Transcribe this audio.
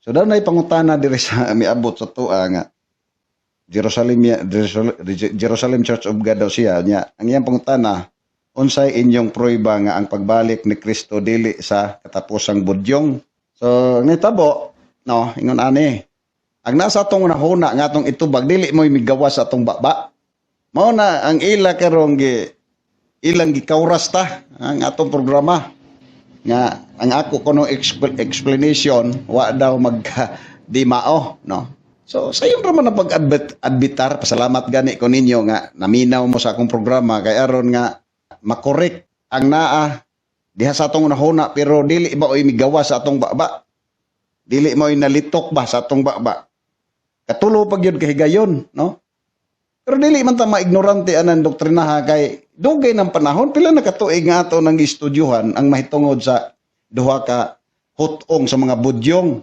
So daw na pangutana diri sa miabot sa tuwa nga Jerusalem Church of God daw siya niya. Ang iyang pangutana, unsay inyong prueba nga ang pagbalik ni Kristo dili sa katapusang budyong. So nitabo, no, ingon ani. Ang nasa atong nahuna nga atong itubag dili mo migawas sa atong baba. Mao na ang ila karong ilang gikauras ta ang atong programa nga ang ako kuno explanation wa daw di mao, no. So sayon ra man ang pag-adbitar, pasalamat gani ko ninyo nga naminaw mo sa akong programa kay aron nga makorek ang naa diha sa atong nahuna pero dili ba oy migawas sa atong baba. Dili mo nalitok ba sa atong baba. Katulo pag yun kahigayon, no? Pero dili man ta maignorante anan doktrinaha kay dugay ng panahon pila na katuig nga ato nang gistudyuhan ang mahitungod sa duha ka hutong sa mga budyong.